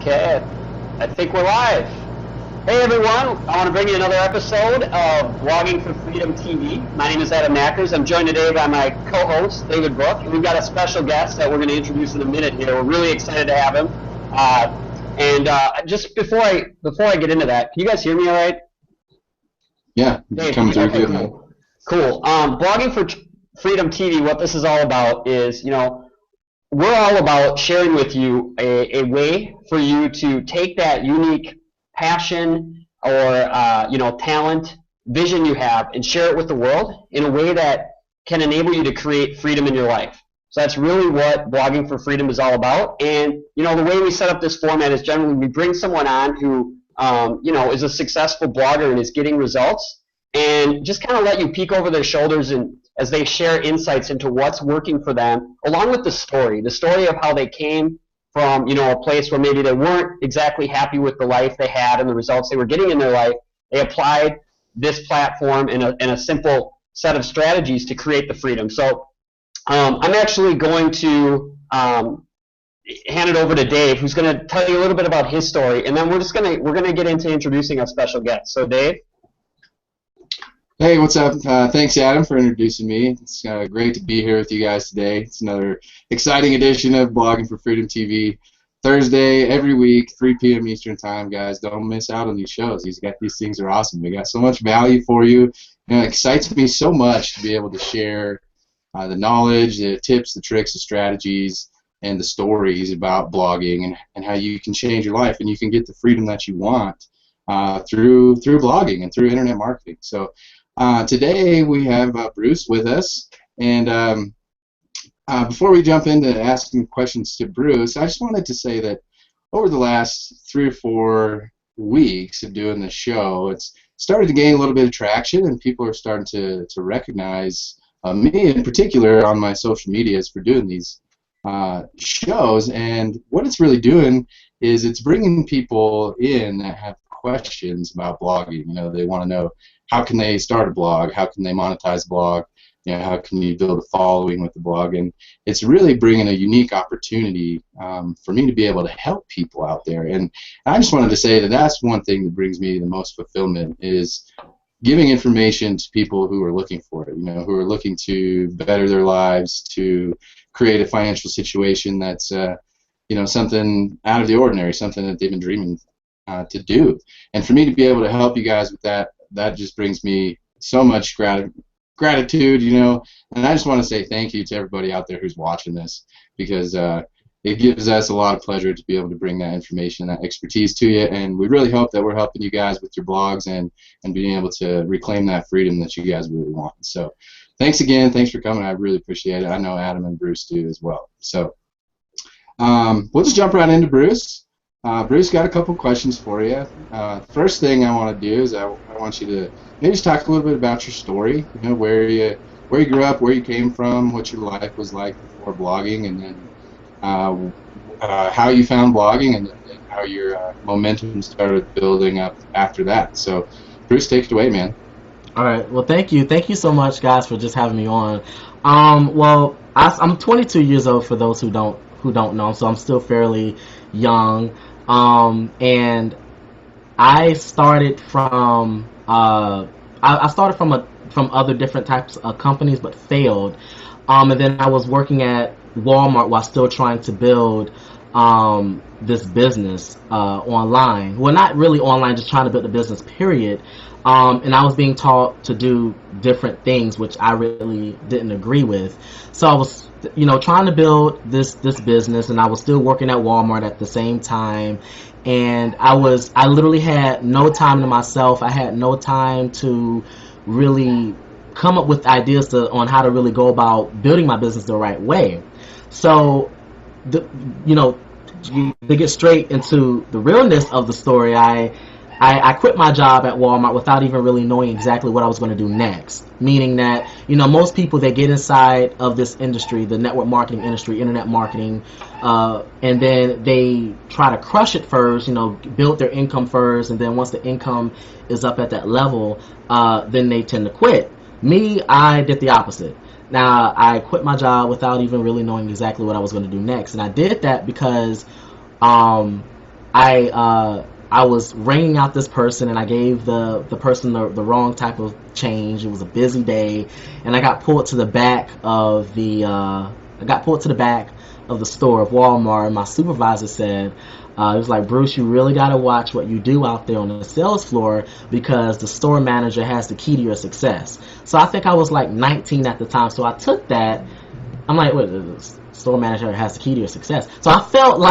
Okay, I think we're live. Hey everyone, I want to bring you another episode of Blogging for Freedom TV. My name is Adam Knackers. I'm joined today by my co-host, David Brook, and we've got a special guest that we're going to introduce in a minute here. We're really excited to have him. Just before I get into that, can you guys hear me all right? Yeah, Dave, coming through okay, good. Cool. Blogging for Freedom TV, what this is all about is, we're all about sharing with you a way for you to take that unique passion or talent, vision you have, and share it with the world in a way that can enable you to create freedom in your life. So that's really what Blogging for Freedom is all about. And the way we set up this format is generally we bring someone on who is a successful blogger and is getting results, and just kind of let you peek over their shoulders and as they share insights into what's working for them, along with the story of how they came from a place where maybe they weren't exactly happy with the life they had and the results they were getting in their life. They applied this platform and a simple set of strategies to create the freedom. So I'm actually going to hand it over to Dave, who's going to tell you a little bit about his story, and then we're going to get into introducing our special guest. So Dave. Hey, what's up? Thanks, Adam, for introducing me. It's great to be here with you guys today. It's another exciting edition of Blogging for Freedom TV. Thursday, every week, 3 p.m. Eastern Time, guys. Don't miss out on these shows. These things are awesome. We got so much value for you. It excites me so much to be able to share the knowledge, the tips, the tricks, the strategies, and the stories about blogging and how you can change your life and you can get the freedom that you want through blogging and through internet marketing. So today we have Bruce with us, and before we jump into asking questions to Bruce, I just wanted to say that over the last 3 or 4 weeks of doing the show, it's started to gain a little bit of traction, and people are starting to recognize me in particular on my social medias for doing these shows. And what it's really doing is it's bringing people in that have questions about blogging. They want to know, how can they start a blog? How can they monetize a blog? How can you build a following with the blog? And it's really bringing a unique opportunity for me to be able to help people out there. And I just wanted to say that that's one thing that brings me the most fulfillment, is giving information to people who are looking for it, who are looking to better their lives, to create a financial situation that's something out of the ordinary, something that they've been dreaming to do. And for me to be able to help you guys with that just brings me so much gratitude, and I just want to say thank you to everybody out there who's watching this, because it gives us a lot of pleasure to be able to bring that information, that expertise to you, and we really hope that we're helping you guys with your blogs and being able to reclaim that freedom that you guys really want. So thanks again, thanks for coming, I really appreciate it. I know Adam and Bruce do as well. So we'll just jump right into Bruce. Bruce, got a couple questions for you. First thing I want to do is I want you to maybe just talk a little bit about your story. Where you grew up, where you came from, what your life was like before blogging, and then how you found blogging, and how your momentum started building up after that. So, Bruce, take it away, man. All right. Well, thank you so much, guys, for just having me on. Well, I'm 22 years old for those who don't know, so I'm still fairly young. And I started from from other different types of companies, but failed. And then I was working at Walmart while still trying to build this business online. Well, not really online, just trying to build a business, period. And I was being taught to do different things, which I really didn't agree with. So I was, trying to build this business, and I was still working at Walmart at the same time. And I literally had no time to myself. I had no time to really come up with ideas on how to really go about building my business the right way. So, to get straight into the realness of the story, I quit my job at Walmart without even really knowing exactly what I was going to do next. Meaning that, most people, they get inside of this industry, the network marketing industry, internet marketing, and then they try to crush it first, build their income first, and then once the income is up at that level, then they tend to quit. Me, I did the opposite. Now, I quit my job without even really knowing exactly what I was going to do next. And I did that because I was ringing out this person, and I gave the person the wrong type of change. It was a busy day, and I got pulled to the back of the store of Walmart. And my supervisor said, he was like, Bruce, you really got to watch what you do out there on the sales floor, because the store manager has the key to your success. So I think I was like 19 at the time. So I took that. I'm like, wait, the store manager has the key to your success. So I felt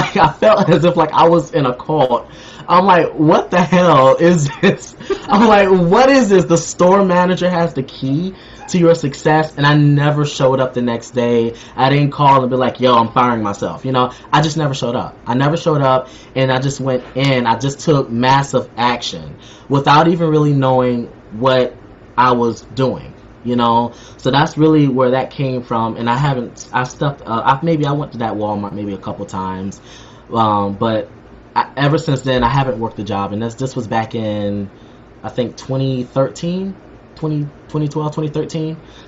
as if like I was in a cult. I'm like, what the hell is this? I'm like, what is this? The store manager has the key to your success, and I never showed up the next day. I didn't call and be like, yo, I'm firing myself. I just never showed up. I never showed up, and I just went in. I just took massive action without even really knowing what I was doing. So that's really where that came from. And I went to that Walmart maybe a couple times, but ever since then I haven't worked a job. And this was back in, I think, 2013.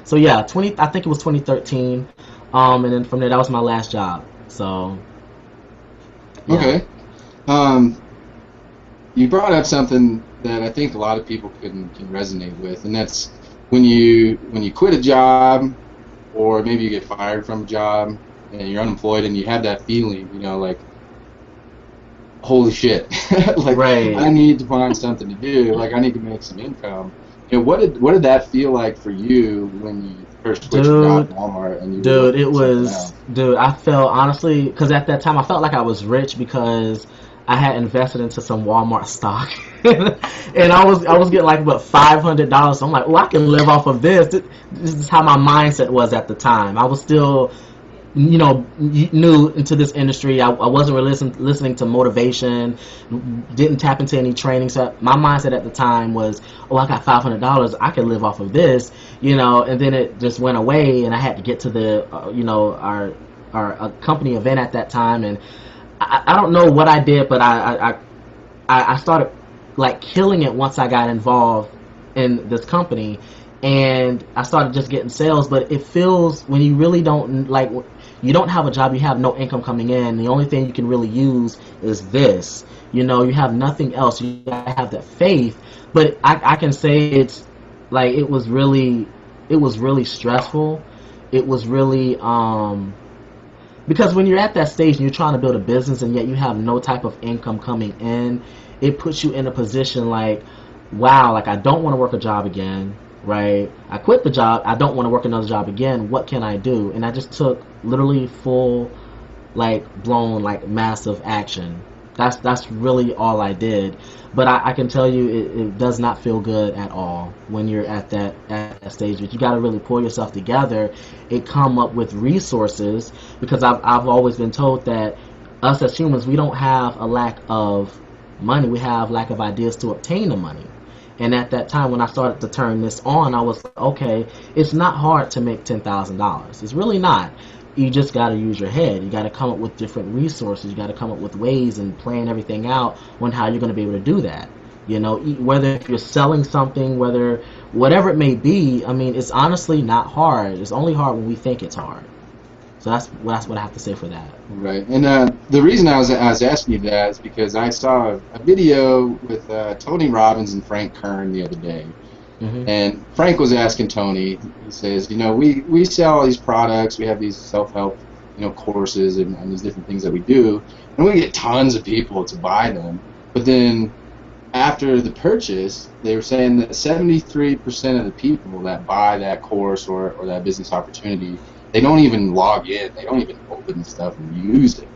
So yeah, I think it was 2013. And then from there, that was my last job. So yeah. Okay. You brought up something that I think a lot of people can resonate with, and that's when you quit a job, or maybe you get fired from a job and you're unemployed, and you have that feeling, like, holy shit, like, Right. I need to find something to do, like, I need to make some income. What did that feel like for you when you first quit your job at Walmart? And I felt, honestly, because at that time I felt like I was rich because I had invested into some Walmart stock, and I was getting like about $500. So I'm like, oh, I can live off of this. This is how my mindset was at the time. I was still, new into this industry. I wasn't really listening to motivation. Didn't tap into any training. So my mindset at the time was, oh, I got $500. I can live off of this. And then it just went away, and I had to get to the, our company event at that time, and I don't know what I did, but I started like killing it once I got involved in this company, and I started just getting sales. But it feels, when you really don't, like, you don't have a job, you have no income coming in, the only thing you can really use is this. You have nothing else. You gotta have that faith. But I can say it's like it was really stressful. It was really because when you're at that stage and you're trying to build a business, and yet you have no type of income coming in, it puts you in a position like, wow, like, I don't want to work a job again, right? I quit the job. I don't want to work another job again. What can I do? And I just took literally full, like, blown, like, massive action. That's really all I did. But I can tell you, it does not feel good at all when you're at that stage. But you got to really pull yourself together and come up with resources, because I've always been told that us as humans, we don't have a lack of money. We have lack of ideas to obtain the money. And at that time, when I started to turn this on, I was like, okay, it's not hard to make $10,000. It's really not. You just got to use your head. You got to come up with different resources. You got to come up with ways and plan everything out on how you're going to be able to do that. Whether if you're selling something, whatever it may be, I mean, it's honestly not hard. It's only hard when we think it's hard. So that's what I have to say for that. Right. And the reason I was asking you that is because I saw a video with Tony Robbins and Frank Kern the other day. Mm-hmm. And Frank was asking Tony, he says, we sell all these products, we have these self-help, courses and these different things that we do, and we get tons of people to buy them. But then after the purchase, they were saying that 73% of the people that buy that course or that business opportunity, they don't even log in, they don't even open the stuff and use it.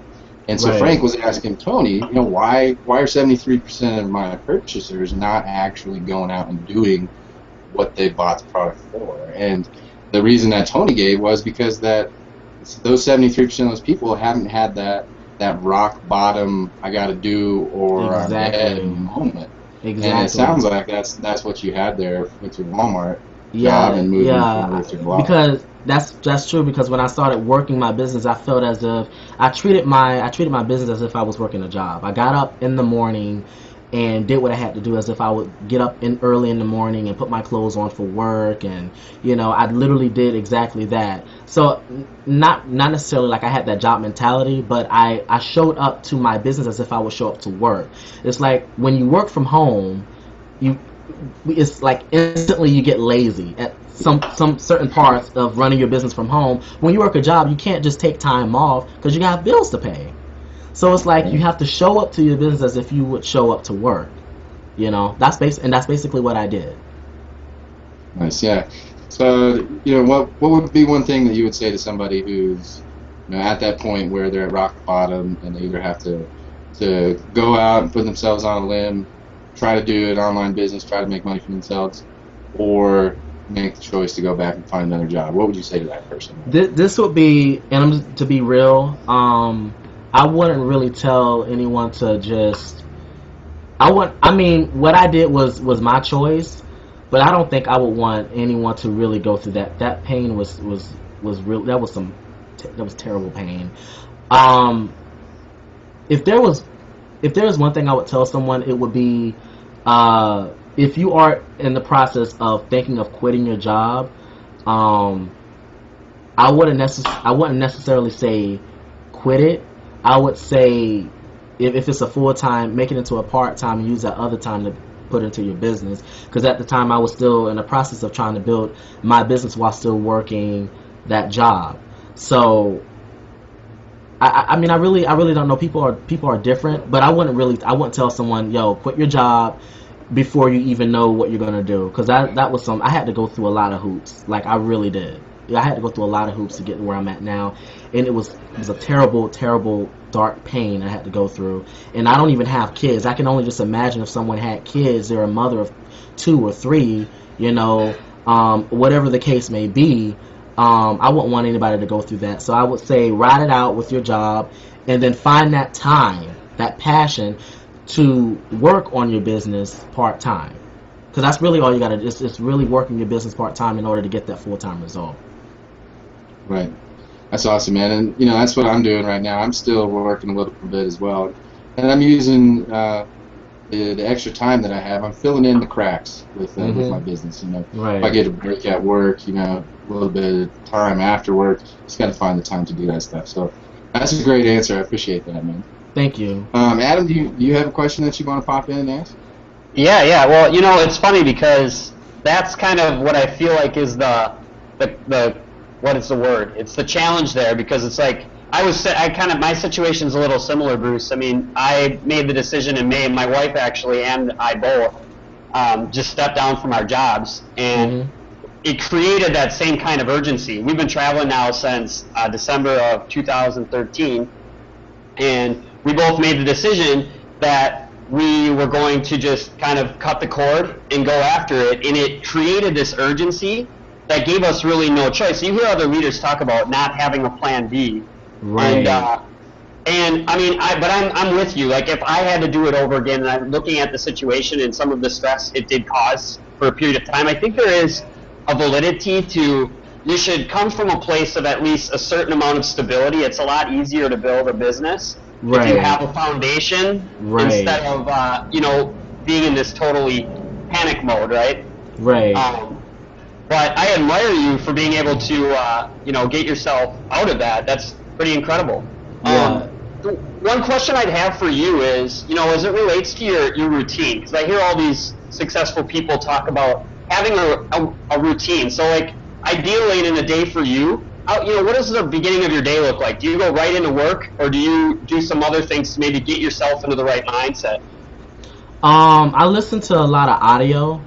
And so right. Frank was asking Tony, why are 73% of my purchasers not actually going out and doing what they bought the product for? And the reason that Tony gave was because that those 73% of those people haven't had that rock bottom, I got to do, or exactly. I'm dead moment. Exactly. And it sounds like that's what you had there with your Walmart job and moving forward with your blog. Because that's true. Because when I started working my business, I felt as if I treated my business as if I was working a job. I got up in the morning and did what I had to do, as if I would get up in early in the morning and put my clothes on for work, and I literally did exactly that. So not necessarily like I had that job mentality, but I showed up to my business as if I would show up to work. It's like when you work from home, it's like instantly you get lazy at some certain parts of running your business from home. When you work a job, you can't just take time off because you got bills to pay. So it's like you have to show up to your business as if you would show up to work. That's basically what I did. Nice, yeah. So, what would be one thing that you would say to somebody who's, at that point where they're at rock bottom and they either have to go out and put themselves on a limb, try to do an online business, try to make money for themselves, or make the choice to go back and find another job? What would you say to that person? This would be, and to be real, I wouldn't really tell anyone to just. What I did was my choice, but I don't think I would want anyone to really go through that. That pain was real. That was terrible pain. If there was one thing I would tell someone, it would be, if you are in the process of thinking of quitting your job, I wouldn't necessarily say quit it. I would say if it's a full-time, make it into a part-time and use that other time to put into your business. Because at the time I was still in the process of trying to build my business while still working that job. So I really don't know. People are different, but I wouldn't tell someone, yo, quit your job before you even know what you're gonna do. Because that was I had to go through a lot of hoops. Like, I really did. I had to go through a lot of hoops to get where I'm at now, and it was a terrible, terrible, dark pain I had to go through. And I don't even have kids. I can only just imagine if someone had kids, they're a mother of 2 or 3, whatever the case may be. I wouldn't want anybody to go through that. So I would say ride it out with your job, and then find that time, that passion to work on your business part time. Because that's really all you got to do. It's really working your business part time in order to get that full time result. Right. That's awesome, man. And that's what I'm doing right now. I'm still working a little bit as well, and I'm using the extra time that I have. I'm filling in the cracks with my business. Right. If I get a break at work, a little bit of time after work, just got to find the time to do that stuff. So that's a great answer. I appreciate that, man. Thank you. Adam, do you have a question that you want to pop in and ask? Yeah. Well, it's funny because that's kind of what I feel like is the what is the word? It's the challenge there, because it's like my situation's a little similar, Bruce. I mean, I made the decision in May. My wife actually and I both just stepped down from our jobs, and it created that same kind of urgency. We've been traveling now since December of 2013, and we both made the decision that we were going to just kind of cut the cord and go after it, and it created this urgency that gave us really no choice. You hear other leaders talk about not having a plan B, right? And I mean, I'm with you. Like, if I had to do it over again, and I'm looking at the situation and some of the stress it did cause for a period of time, I think there is a validity to, you should come from a place of at least a certain amount of stability. It's a lot easier to build a business if you have a foundation, instead of being in this totally panic mode, right? Right. But I admire you for being able to get yourself out of that. That's pretty incredible. Yeah. One question I'd have for you is, as it relates to your routine, because I hear all these successful people talk about having a routine. So, like, ideally in a day for you, what does the beginning of your day look like? Do you go right into work, or do you do some other things to maybe get yourself into the right mindset? I listen to a lot of audio,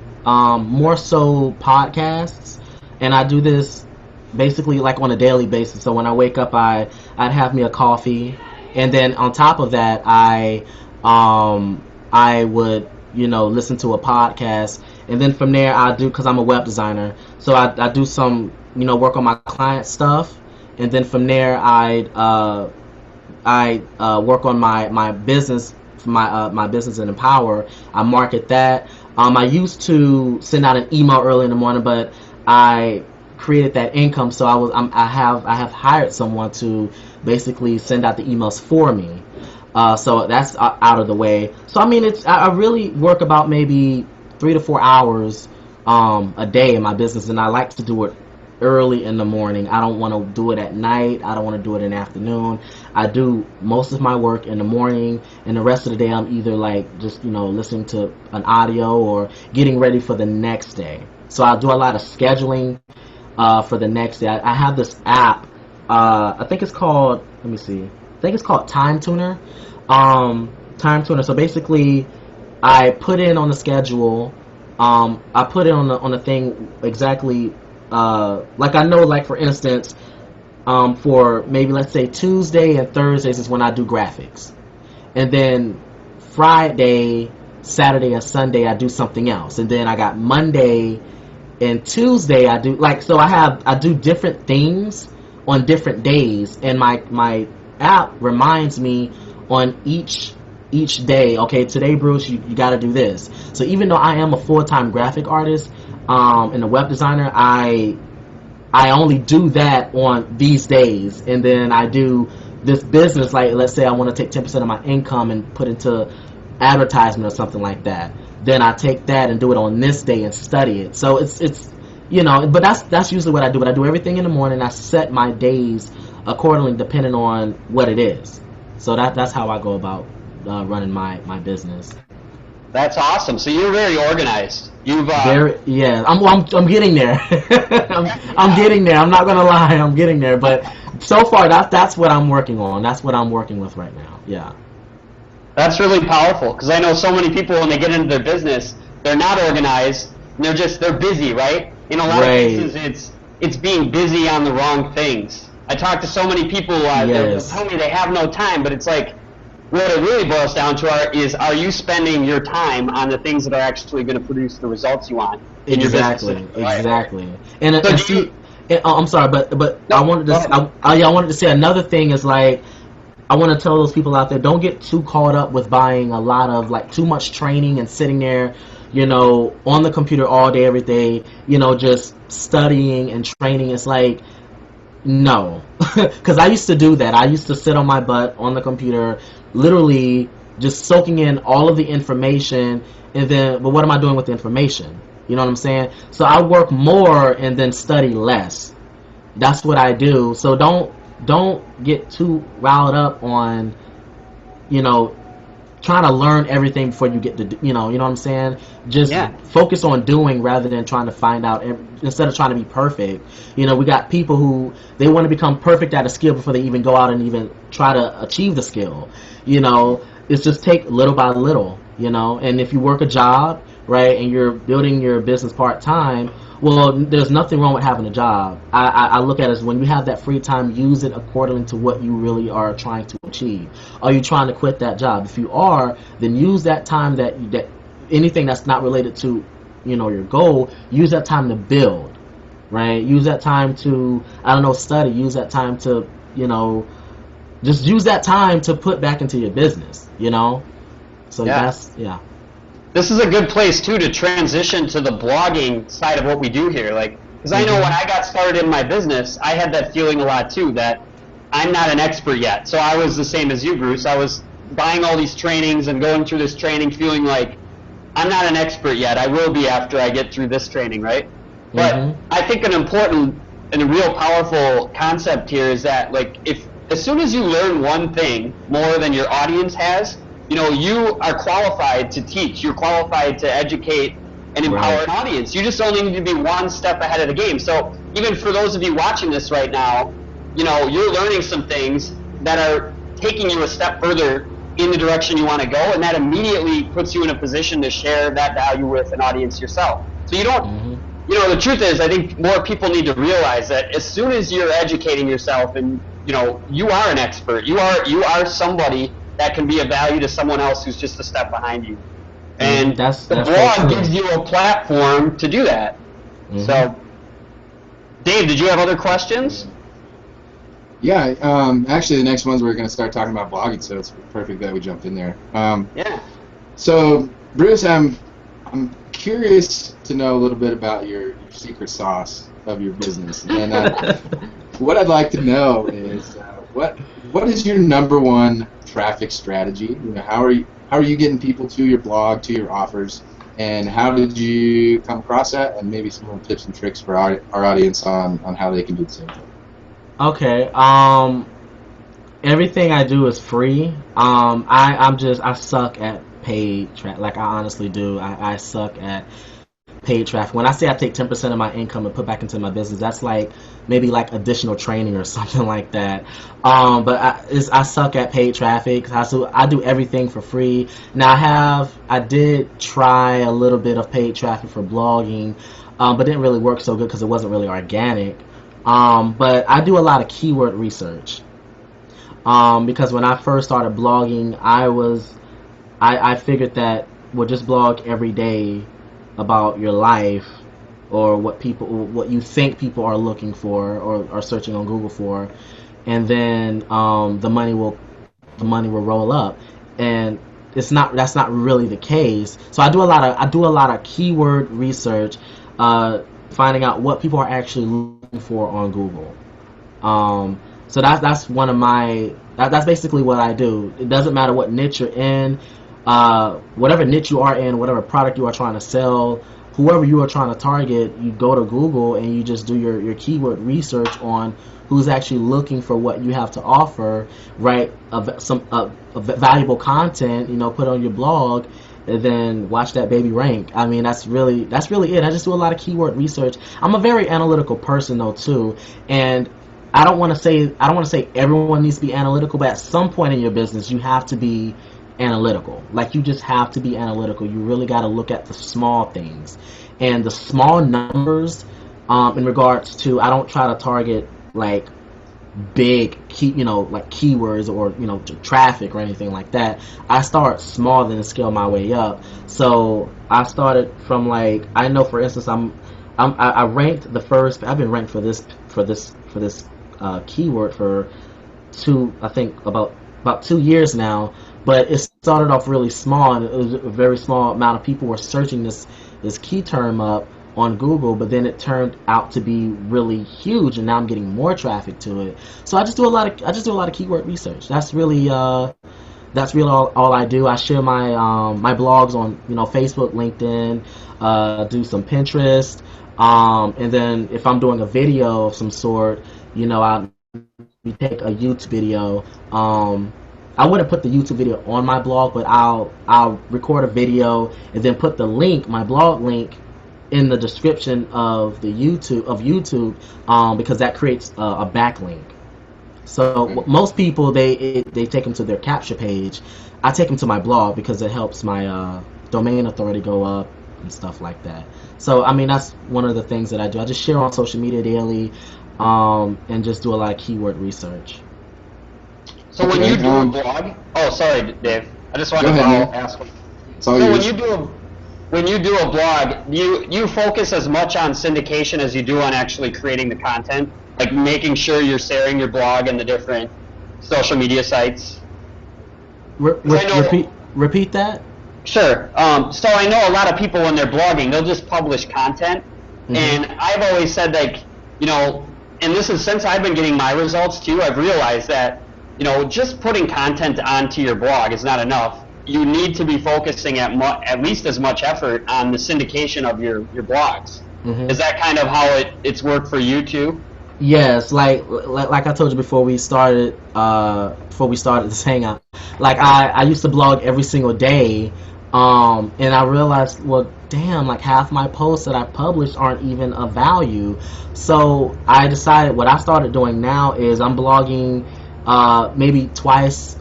more so podcasts, and I do this basically like on a daily basis. So when I wake up, I'd have me a coffee, and then on top of that, I would listen to a podcast, and then from there I do, because I'm a web designer, so I do some work on my client stuff, and then from there I work on my business, my business in Empower. I market that. I used to send out an email early in the morning, but I created that income, so I have hired someone to basically send out the emails for me. So that's out of the way. So I mean, I really work about maybe 3 to 4 hours a day in my business, and I like to do it early in the morning. I don't want to do it at night. I don't want to do it in the afternoon. I do most of my work in the morning, and the rest of the day I'm either like just listening to an audio or getting ready for the next day. So I do a lot of scheduling for the next day. I have this app. I think it's called. Let me see. I think it's called Time Tuner. Time Tuner. So basically, I put in on the schedule. I put it on the thing exactly. Like I know, like for instance, for maybe let's say Tuesday and Thursdays is when I do graphics, and then Friday, Saturday, and Sunday I do something else, and then I got Monday and Tuesday I do so I do different things on different days, and my app reminds me on each day, okay, today Bruce, you got to do this. So even though I am a full-time graphic artist and a web designer, I only do that on these days, and then I do this business, like let's say I want to take 10% of my income and put into advertisement or something like that. Then I take that and do it on this day and study it. So it's but that's usually what I do. But I do everything in the morning. I set my days accordingly depending on what it is. So that's how I go about running my business. That's awesome. So you're very organized. Yeah. I'm getting there. I'm getting there. I'm not gonna lie. I'm getting there. But so far, that's what I'm working on. That's what I'm working with right now. Yeah. That's really powerful, because I know so many people when they get into their business, they're not organized, and they're busy, right? In a lot of cases, it's being busy on the wrong things. I talk to so many people they'll tell me they have no time, but it's like what it really boils down to is are you spending your time on the things that are actually going to produce the results you want in your business? Exactly. I'm sorry, but no, I wanted to say another thing is like, I want to tell those people out there, don't get too caught up with buying a lot of too much training and sitting there, on the computer all day, every day, just studying and training. It's like, no, because I used to do that. I used to sit on my butt on the computer, literally just soaking in all of the information, but what am I doing with the information? You know what I'm saying? So I work more and then study less. That's what I do. So don't get too riled up on, trying to learn everything before you get to, you know what I'm saying? Just focus on doing rather than trying to find out, instead of trying to be perfect. We got people who, they want to become perfect at a skill before they even go out and even try to achieve the skill. It's just take little by little, and if you work a job, right, and you're building your business part-time, well, there's nothing wrong with having a job. I look at it as when you have that free time, use it according to what you really are trying to achieve. Are you trying to quit that job? If you are, then use that time that anything that's not related to, your goal, use that time to build, right? Use that time to, study. Use that time to, just use that time to put back into your business, So This is a good place, too, to transition to the blogging side of what we do here. Because I know when I got started in my business, I had that feeling a lot, too, that I'm not an expert yet. So I was the same as you, Bruce. I was buying all these trainings and going through this training feeling like I'm not an expert yet. I will be after I get through this training, right? But I think an important and a real powerful concept here is that, as soon as you learn one thing more than your audience has, you are qualified to teach. You're qualified to educate and empower an audience. You just only need to be one step ahead of the game. So even for those of you watching this right now, you're learning some things that are taking you a step further in the direction you want to go, and that immediately puts you in a position to share that value with an audience yourself. So you don't, the truth is, I think more people need to realize that as soon as you're educating yourself and, you are an expert, you are somebody that can be of value to someone else who's just a step behind you. And the blog gives you a platform to do that. So, Dave, did you have other questions? Yeah, actually the next ones we're going to start talking about blogging, so it's perfect that we jumped in there. So, Bruce, I'm curious to know a little bit about your secret sauce of your business. And what I'd like to know is what is your number one traffic strategy? You know, how are you getting people to your blog, to your offers, and how did you come across that? And maybe some more tips and tricks for our audience on how they can do the same thing. Okay. Everything I do is free. I suck at paid traffic. Like I honestly do. I suck at paid traffic. When I say I take 10% of my income and put back into my business, that's like maybe like additional training or something like that. But I suck at paid traffic. I do everything for free. Now I did try a little bit of paid traffic for blogging, but didn't really work so good because it wasn't really organic. But I do a lot of keyword research. Because when I first started blogging, I figured that we'll just blog every day about your life or what you think people are looking for or are searching on Google for, and then the money will roll up, and that's not really the case. So I do a lot of keyword research, finding out what people are actually looking for on Google. So that's one of that's basically what I do. It doesn't matter what niche you're in, whatever niche you are in, whatever product you are trying to sell, whoever you are trying to target, you go to Google and you just do your keyword research on who's actually looking for what you have to offer, write some valuable content, put on your blog, and then watch that baby rank. I mean, that's really it. I just do a lot of keyword research. I'm a very analytical person though too, and I don't want to say everyone needs to be analytical, but at some point in your business, you have to be analytical. Like, you just have to be analytical. You really got to look at the small things and the small numbers. In regards to, I don't try to target like big like keywords or traffic or anything like that. I start small then scale my way up. So I started from, like, I know, for instance, I ranked the first. I've been ranked for this keyword for about 2 years now. But it started off really small, and it was a very small amount of people were searching this key term up on Google. But then it turned out to be really huge, and now I'm getting more traffic to it. So I just do a lot of keyword research. That's really all I do. I share my my blogs on Facebook, LinkedIn, do some Pinterest, and then if I'm doing a video of some sort, I take a YouTube video. I wouldn't put the YouTube video on my blog, but I'll record a video and then put the link, my blog link, in the description of the YouTube, because that creates a backlink. So most people they take them to their capture page. I take them to my blog because it helps my domain authority go up and stuff like that. So I mean, that's one of the things that I do. I just share on social media daily, and just do a lot of keyword research. So when you do a blog, oh, sorry, Dave. I just wanted to ask. So when you do a blog, you focus as much on syndication as you do on actually creating the content, like making sure you're sharing your blog and the different social media sites. Repeat that. Sure. So I know a lot of people when they're blogging, they'll just publish content, and I've always said, like, and this is since I've been getting my results too, I've realized that just putting content onto your blog is not enough. You need to be focusing at least as much effort on the syndication of your blogs. Is that kind of how it's worked for you too? Yes, like I told you before we started this hangout. Like I used to blog every single day, and I realized, well, damn, like half my posts that I publish aren't even of value. So I decided what I started doing now is I'm blogging maybe twice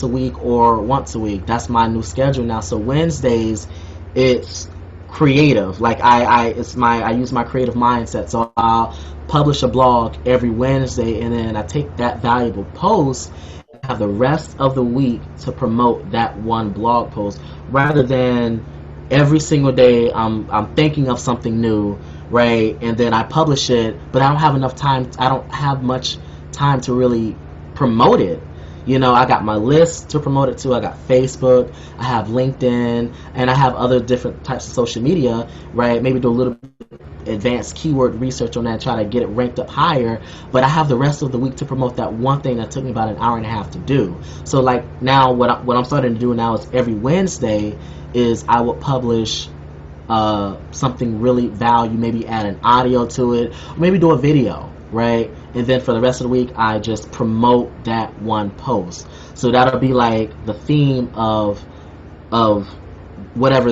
a week or once a week. That's my new schedule now. So Wednesdays, it's creative. Like I use my creative mindset. So I'll publish a blog every Wednesday, and then I take that valuable post and have the rest of the week to promote that one blog post, rather than every single day I'm thinking of something new, right? And then I publish it, but I don't have enough time. I don't have much time to really promote it. I got my list to promote it to. I got Facebook, I have LinkedIn, and I have other different types of social media, right? Maybe do a little advanced keyword research on that and try to get it ranked up higher, but I have the rest of the week to promote that one thing that took me about an hour and a half to do. So like now what I'm starting to do now is every Wednesday is I will publish something really value, maybe add an audio to it, or maybe do a video, right? And then for the rest of the week I just promote that one post. So that'll be like the theme of whatever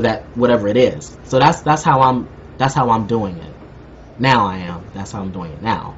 it is. So that's how I'm doing it. Now I am. That's how I'm doing it now.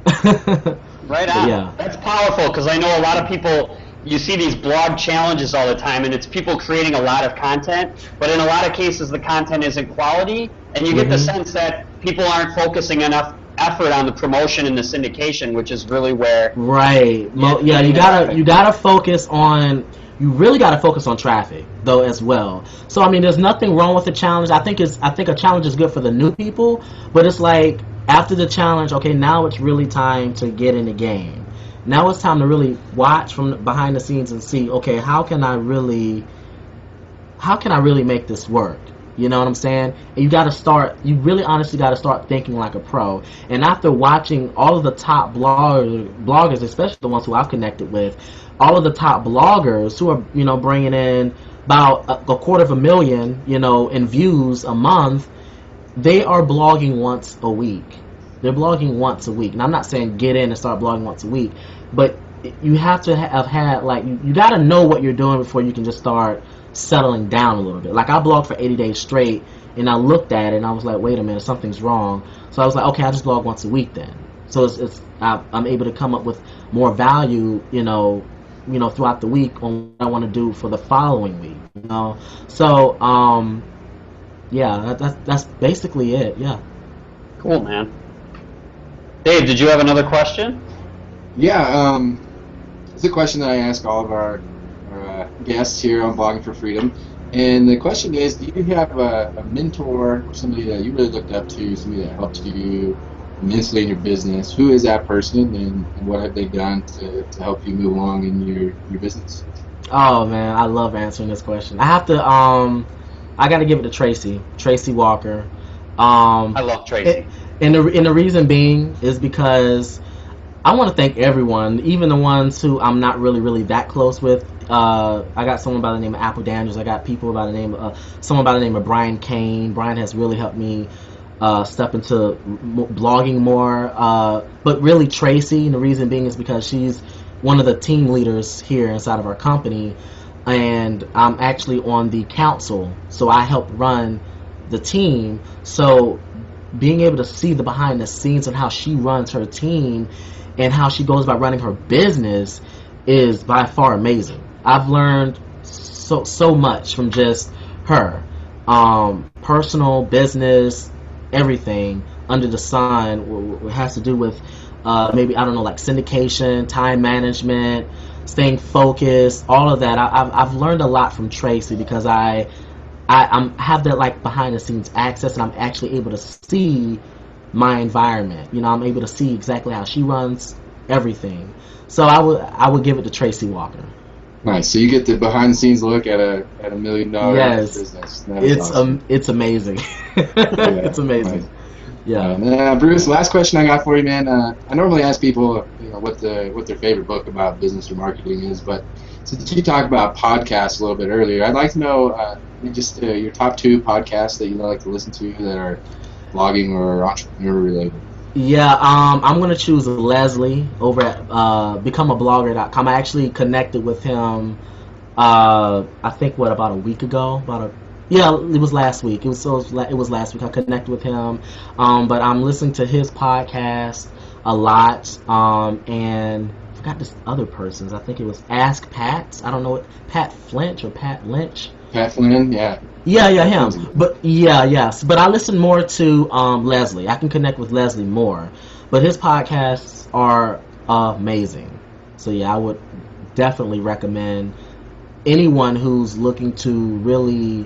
Right on. Yeah. That's powerful, because I know a lot of people, you see these blog challenges all the time, and it's people creating a lot of content, but in a lot of cases the content isn't quality, and you get the sense that people aren't focusing enough effort on the promotion and the syndication, which is really where Right. Yeah, you gotta focus on. You really got to focus on traffic though as well. So I mean, there's nothing wrong with the challenge. I think a challenge is good for the new people, but it's like after the challenge, okay, now it's really time to get in the game. Now it's time to really watch from behind the scenes and see, okay, how can I really make this work? You know what I'm saying? And you really honestly got to start thinking like a pro. And after watching all of the top bloggers, especially the ones who I've connected with, all of the top bloggers who are, you know, bringing in about a $250,000, in views a month, they are blogging once a week. They're blogging once a week. And I'm not saying get in and start blogging once a week, but you have to have had, like, you got to know what you're doing before you can just start settling down a little bit. Like, I blogged for 80 days straight, and I looked at it, and I was like, wait a minute, something's wrong. So I was like, okay, I just blog once a week then. So I'm able to come up with more value, throughout the week on what I want to do for the following week. So yeah, that's basically it. Yeah. Cool, man. Dave, did you have another question? Yeah, it's a question that I ask all of our guests here on Blogging for Freedom, and the question is, do you have a mentor or somebody that you really looked up to, somebody that helped you immensely in your business? Who is that person, and what have they done to help you move along in your business? Oh man, I love answering this question. I have to I got to give it to Tracy Walker. I love Tracy. And the reason being is because I want to thank everyone, even the ones who I'm not really that close with. I got someone by the name of Apple Daniels. I got people by the name of someone by the name of Brian Kane. Brian has really helped me step into blogging more. But really Tracy, and the reason being is because she's one of the team leaders here inside of our company, and I'm actually on the council, so I help run the team. So being able to see the behind the scenes and how she runs her team and how she goes about running her business is by far amazing. I've learned so much from just her. Personal, business, everything under the sun has to do with maybe, I don't know, like syndication, time management, staying focused, all of that. I've learned a lot from Tracy because I have that like behind the scenes access, and I'm actually able to see my environment. I'm able to see exactly how she runs everything. So I would give it to Tracy Walker. Nice. So you get the behind the scenes look at a $1 million business. That is awesome. It's amazing. It's amazing. Nice. Yeah. Bruce, last question I got for you, man. I normally ask people, what their favorite book about business or marketing is, but since you talked about podcasts a little bit earlier, I'd like to know just your top 2 podcasts that you like to listen to that are blogging or entrepreneur related. Yeah, I'm going to choose Leslie over at becomeablogger.com. I actually connected with him, I think, about a week ago? It was last week. It was last week I connected with him. But I'm listening to his podcast a lot, and I forgot this other person's. I think it was Ask Pat. I don't know, Pat Flinch or Pat Lynch. Pat Flynn, yeah. Yeah, him. But yes. But I listen more to Leslie. I can connect with Leslie more. But his podcasts are amazing. So yeah, I would definitely recommend anyone who's looking to really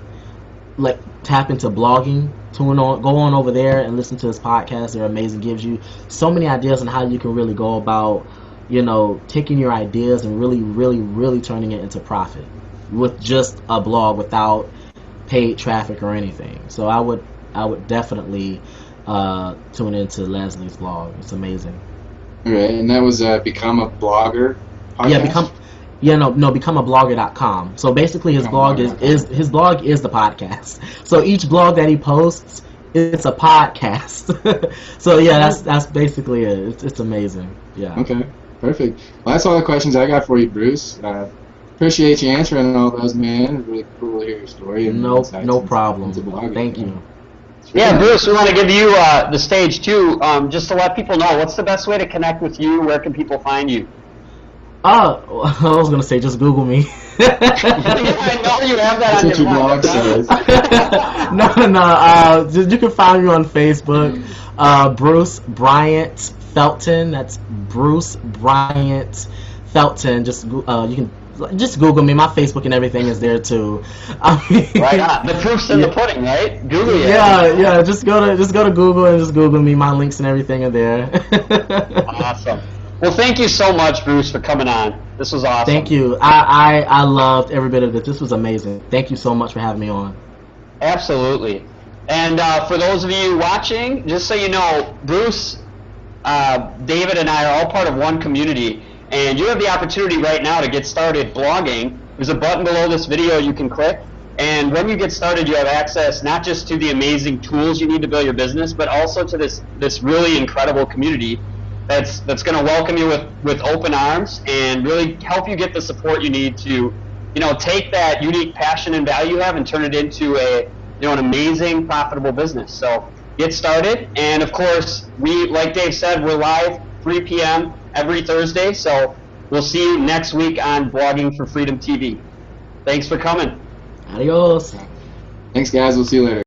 tap into blogging, go on over there and listen to his podcast. They're amazing. Gives you so many ideas on how you can really go about, taking your ideas and really turning it into profit with just a blog without paid traffic or anything. So I would definitely tune into Leslie's blog. It's amazing. All right, and that was Become a Blogger podcast? Becomeablogger.com. So basically his blog is his blog is the podcast. So each blog that he posts, it's a podcast. So yeah, that's basically it. It's amazing. Yeah. Okay, perfect. Well, that's all the questions I got for you, Bruce. Appreciate you answering all those, man. It's really cool to hear your story. And No problem. into blogging. Thank you. Yeah, Bruce, we want to give you the stage too, just to let people know what's the best way to connect with you. Where can people find you? I was gonna say just Google me. I know you have that That's on what your blog No. You can find me on Facebook, Bruce Bryant Felton. That's Bruce Bryant Felton. Just you can just Google me. My Facebook and everything is there too. Right on. The proof's in the pudding, right? Google it. Yeah. Just go to Google and just Google me. My links and everything are there. Awesome. Well, thank you so much, Bruce, for coming on. This was awesome. Thank you. I loved every bit of this. This was amazing. Thank you so much for having me on. Absolutely. And for those of you watching, just so you know, Bruce, David, and I are all part of one community, and you have the opportunity right now to get started blogging. There's a button below this video you can click, and when you get started, you have access not just to the amazing tools you need to build your business, but also to this really incredible community that's going to welcome you with open arms and really help you get the support you need to, take that unique passion and value you have and turn it into an amazing, profitable business. So get started. And of course, like Dave said, we're live 3 p.m. every Thursday. So we'll see you next week on Blogging for Freedom TV. Thanks for coming. Adios. Thanks, guys. We'll see you later.